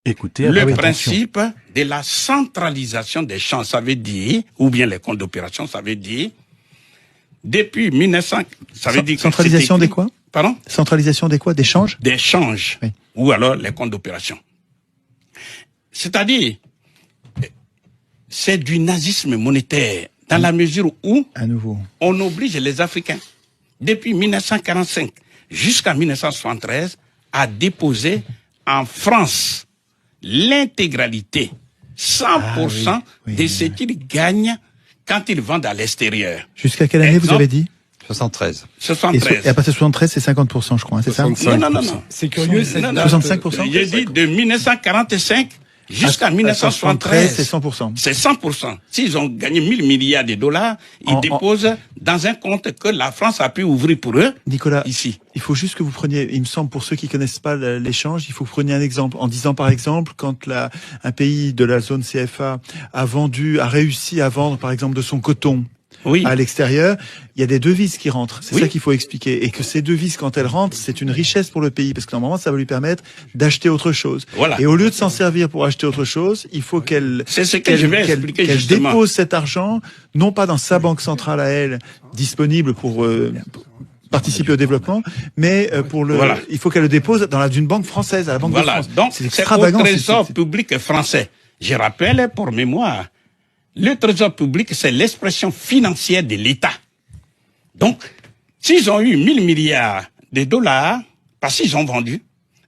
Écoutez, le attention. principe de la centralisation des champs, ça veut dire, ou bien les comptes d'opération, ça veut dire, depuis 1900, ça veut dire que centralisation des quoi? Pardon? Centralisation des quoi? Des changes? Des changes, oui. Ou alors les comptes d'opération. C'est-à-dire, c'est du nazisme monétaire, dans la mesure où à nouveau on oblige les Africains, depuis 1945 jusqu'à 1973, à déposer en France l'intégralité, 100% de ce qu'ils gagnent quand ils vendent à l'extérieur. Jusqu'à quelle année vous avez dit? 73. 73. Et à partir de 73, c'est 50%, je crois, hein, c'est ça? Non. C'est curieux, c'est 65%? J'ai dit de 1945 jusqu'à 1973. C'est 100%. C'est 100%. S'ils ont gagné 1000 milliards de dollars, ils déposent dans un compte que la France a pu ouvrir pour eux. Nicolas, ici. Il faut juste que vous preniez, il me semble, pour ceux qui connaissent pas l'échange, il faut que vous preniez un exemple. En disant, par exemple, quand un pays de la zone CFA a réussi à vendre, par exemple, de son coton, oui, à l'extérieur, il y a des devises qui rentrent. C'est oui, ça qu'il faut expliquer. Et que ces devises, quand elles rentrent, c'est une richesse pour le pays. Parce que normalement, ça va lui permettre d'acheter autre chose. Voilà. Et au lieu de s'en servir pour acheter autre chose, il faut qu'elle dépose cet argent, non pas dans sa banque centrale à elle, disponible pour participer au développement, mais il faut qu'elle le dépose dans une banque française, à la Banque de France. Donc, c'est au Trésor public français. Je rappelle, pour mémoire, le Trésor public, c'est l'expression financière de l'État. Donc, s'ils ont eu 1000 milliards de dollars, parce qu'ils ont vendu,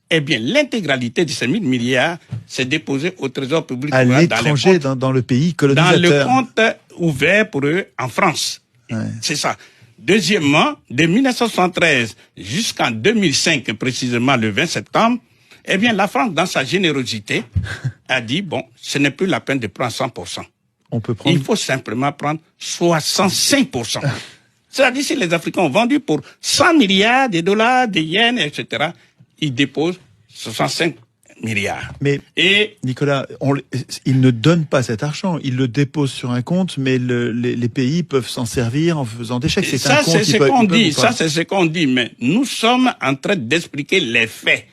eh bien, l'intégralité de ces 1000 milliards s'est déposée au Trésor public. À l'étranger, dans le pays colonisateur. Dans le compte ouvert pour eux en France. Ouais. C'est ça. Deuxièmement, de 1973 jusqu'en 2005, précisément le 20 septembre, eh bien, la France, dans sa générosité, a dit, bon, ce n'est plus la peine de prendre 100%. Il faut simplement prendre 65%. C'est-à-dire, si les Africains ont vendu pour 100 milliards de dollars, de yens, etc., ils déposent 65 milliards. Mais, Nicolas, ils ne donnent pas cet argent. Ils le déposent sur un compte, mais les pays peuvent s'en servir en faisant des chèques. C'est un compte. Ça, c'est ce qu'on dit. Mais nous sommes en train d'expliquer les faits.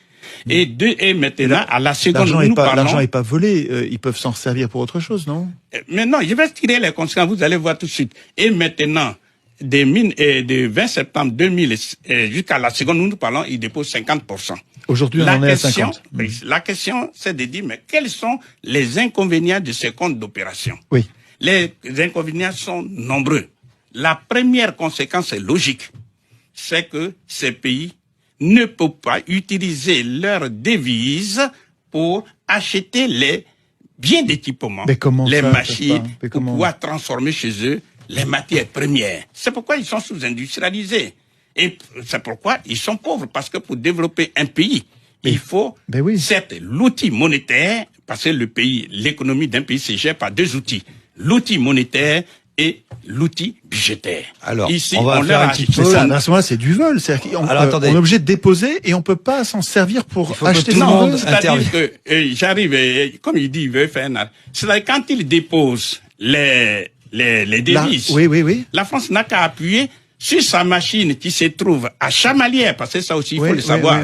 Et maintenant, à la seconde où nous parlons... L'argent n'est pas volé, ils peuvent s'en servir pour autre chose, non? Mais non, je vais tirer les conséquences, vous allez voir tout de suite. Et maintenant, de 20 septembre 2000 jusqu'à la seconde où nous parlons, ils déposent 50%. Aujourd'hui, on en est à 50. La question, c'est de dire, mais quels sont les inconvénients de ces comptes d'opération? Oui. Les inconvénients sont nombreux. La première conséquence est logique. C'est que ces pays ne peuvent pas utiliser leurs devises pour acheter les biens d'équipement, les machines, pour pouvoir transformer chez eux les matières premières. C'est pourquoi ils sont sous-industrialisés. Et c'est pourquoi ils sont pauvres, parce que pour développer un pays, il faut, certes, l'outil monétaire, parce que l'économie d'un pays se gère par deux outils. L'outil monétaire et l'outil budgétaire. Alors, ici, on va faire un petit peu. À ce moment-là, c'est du vol. On est obligé de déposer et on peut pas s'en servir pour acheter ce qu'on veut. C'est-à-dire que j'arrive, comme il dit, il veut faire un... C'est-à-dire quand il dépose les devises, la France n'a qu'à appuyer sur sa machine qui se trouve à Chamalières, parce que ça aussi, il faut le savoir.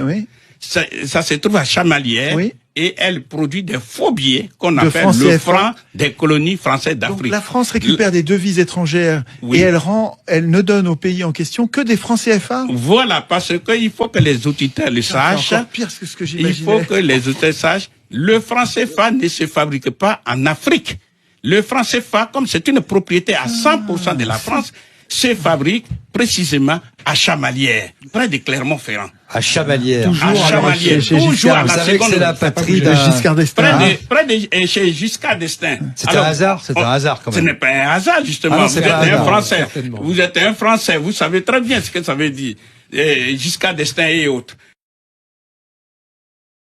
Ça se trouve à Chamalières. Et elle produit des faux billets qu'on appelle le franc des colonies françaises d'Afrique. Donc la France récupère des devises étrangères et elle ne donne au pays en question que des francs CFA. Voilà, parce qu'il faut que les auditeurs le sachent. C'est encore pire que ce que j'imaginais. Il faut que les auditeurs sachent. Le franc CFA ne se fabrique pas en Afrique. Le franc CFA, comme c'est une propriété à 100% de la France, se fabrique précisément à Chamalières, près de Clermont-Ferrand. À Chamalières. Toujours à Chamalières. Toujours à la seconde. C'est la patrie de Giscard d'Estaing. Près de chez Giscard d'Estaing. C'est un hasard. C'est un hasard quand même. Ce n'est pas un hasard justement. Vous êtes un Français. Vous êtes un Français. Vous savez très bien ce que ça veut dire. Giscard d'Estaing et autres.